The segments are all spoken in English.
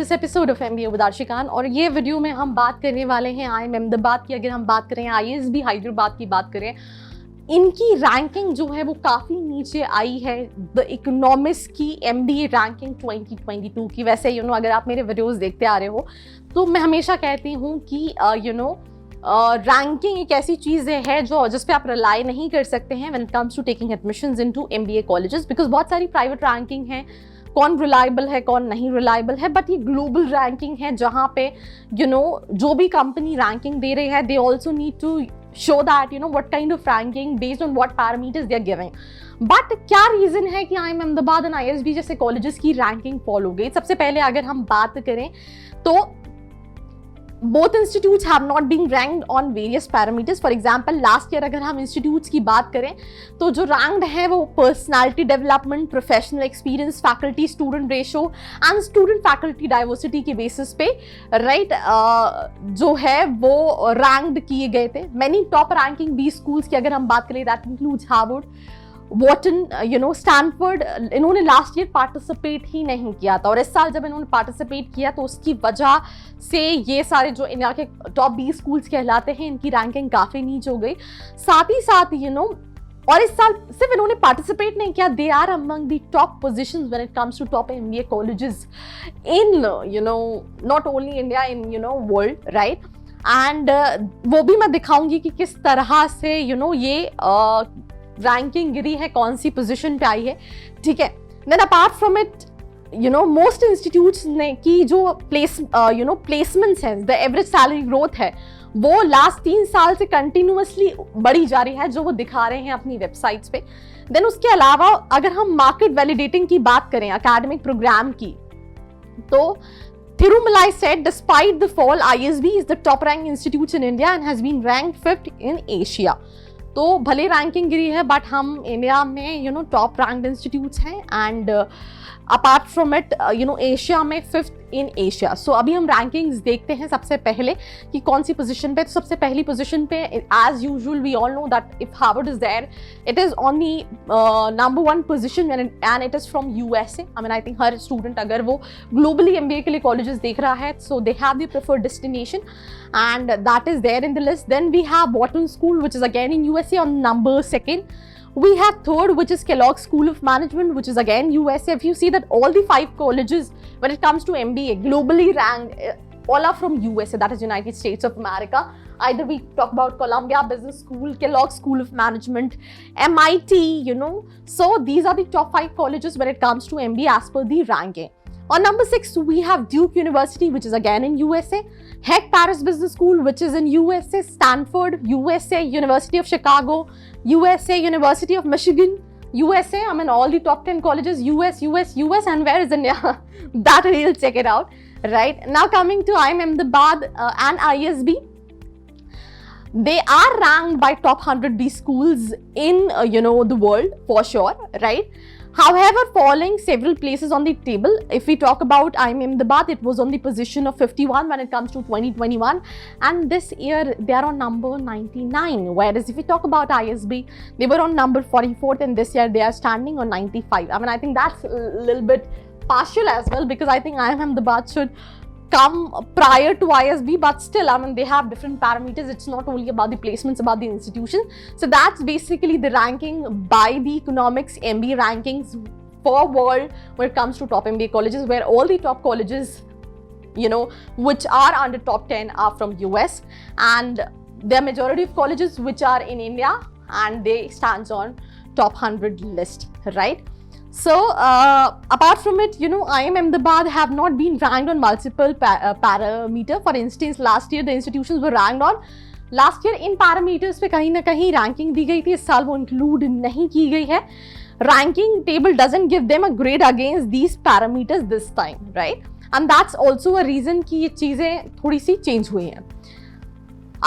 This episode of MBA with Aashiqan. और ये video में हम बात करने वाले हैं IIM अहमदाबाद की। अगर हम बात करें ISB हैदराबाद की बात करें, इनकी रैंकिंग जो है वो काफ़ी नीचे आई है द इकोनॉमिक्स की MBA रैंकिंग 2022 की। वैसे अगर आप मेरे वीडियोस देखते आ रहे हो तो मैं हमेशा कहती हूँ कि रैंकिंग एक ऐसी चीज़ है जो जिस पे आप रिलाई नहीं कर सकते हैं when it comes to taking admissions into MBA colleges, because बहुत सारी प्राइवेट रैंकिंग है, कौन रिलायबल है कौन नहीं रिलायबल है, बट ये ग्लोबल रैंकिंग है जहाँ पे जो भी कंपनी रैंकिंग दे रही है they also need to show that what kind of ranking based on what parameters they are giving. But क्या रीजन है कि IIM अहमदाबाद एंड ISB जैसे कॉलेजेस की रैंकिंग फॉल हो गई? सबसे पहले अगर हम बात करें तो both institutes have not been ranked on various parameters. For example, last year अगर हम institutes की बात करें तो जो ranked है वो personality development, professional experience, faculty student ratio and student faculty diversity के basis पे right जो है वो ranked किए गए थे। Many top ranking 20 schools की अगर हम बात करें that includes Harvard, Wharton, Stanford, इन्होंने लास्ट ईयर पार्टिसिपेट ही नहीं किया था। और इस साल जब इन्होंने पार्टिसिपेट किया तो उसकी वजह से ये सारे जो इंडिया के टॉप 20 स्कूल्स कहलाते हैं इनकी रैंकिंग काफ़ी नीचे हो गई। साथ ही साथ और इस साल सिर्फ इन्होंने पार्टिसिपेट नहीं किया, they are among the top positions when it comes to top MBA colleges in not only India, in world, right. And वो भी मैं दिखाऊंगी कि किस तरह से ये रैंकिंग गिरी है, कौन सी पोजीशन पे आई है, ठीक है। Then apart from it most institutes ने की जो प्लेसमेंट्स हैं, द एवरेज सैलरी ग्रोथ है वो लास्ट 3 साल से कंटिन्यूअसली बढ़ी जा रही है, जो वो दिखा रहे हैं अपनी वेबसाइट्स पे। देन उसके अलावा अगर हम मार्केट वैलिडेटिंग की बात करें एकेडमिक प्रोग्राम की, तो Thirumalai said, despite the fall, ISB is the top ranked institute in India and has been ranked 5th in Asia. तो भले रैंकिंग गिरी है बट हम इंडिया में टॉप रैंक्ड इंस्टीट्यूट्स हैं and apart from it Asia में 5th in Asia. सो अभी हम rankings देखते हैं सबसे पहले कि कौन सी पोजीशन पे। तो सबसे पहली पोजीशन पे as usual we all know that if Harvard is there it is on the number 1 position and it is from USA। I think हर स्टूडेंट अगर वो ग्लोबली MBA के लिए कॉलेजेस देख रहा है so they have the preferred destination and that is there in the list. Then we have Wharton School, which is again in USA on number 2nd. We have 3rd, which is Kellogg School of Management, which is again USA. If you see that all the 5 colleges when it comes to MBA globally ranked, all are from USA, that is United States of America. Either we talk about Columbia Business School, Kellogg School of Management, MIT, so these are the top 5 colleges when it comes to MBA as per the ranking. On number 6, we have Duke University, which is again in USA, Heck Paris Business School, which is in USA, Stanford, USA, University of Chicago, USA, University of Michigan, USA, all the top 10 colleges, US, and where is India? That we'll check it out, right? Now coming to IIM Ahmedabad and ISB, they are ranked by top 100 B schools in, the world for sure, right? However, falling several places on the table. If we talk about IIM Ahmedabad, it was on the position of 51 when it comes to 2021, and this year they are on number 99. Whereas if we talk about ISB, they were on number 44th, and this year they are standing on 95. I think that's a little bit partial as well, because I think IIM Ahmedabad should come prior to ISB, but still they have different parameters. It's not only about the placements, about the institution. So that's basically the ranking by the economics MBA rankings for world when it comes to top MBA colleges, where all the top colleges which are under top 10 are from US, and the majority of colleges which are in India, and they stands on top 100 list, right? So apart from it, IIM Ahmedabad have not been ranked on multiple parameter. For instance, last year the institutions were ranked on last year in parameters पे कहीं ना कहीं ranking दी गई थी, इस साल वो include नहीं की गई है। Ranking table doesn't give them a grade against these parameters this time, right? And that's also a reason कि ये चीज़ें थोड़ी सी चेंज हुई हैं।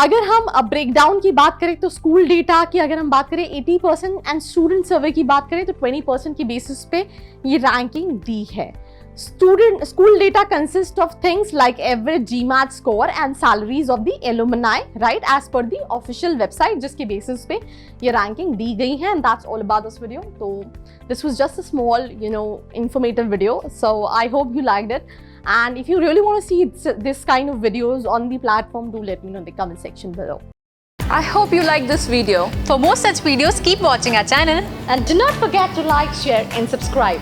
अगर हम ब्रेकडाउन की बात करें तो स्कूल डेटा की अगर हम बात करें 80% एंड स्टूडेंट सर्वे की बात करें तो 20% की बेसिस पे ये रैंकिंग दी है। School data consists of things like average GMAT score and salaries of the alumni, right, as per the official website, जिसके basis पे ये ranking दी गई है. And that's all about this video. So this was just a small, informative video. So I hope you liked it. And if you really want to see this kind of videos on the platform, do let me know in the comment section below. I hope you liked this video. For more such videos, keep watching our channel. And do not forget to like, share and subscribe.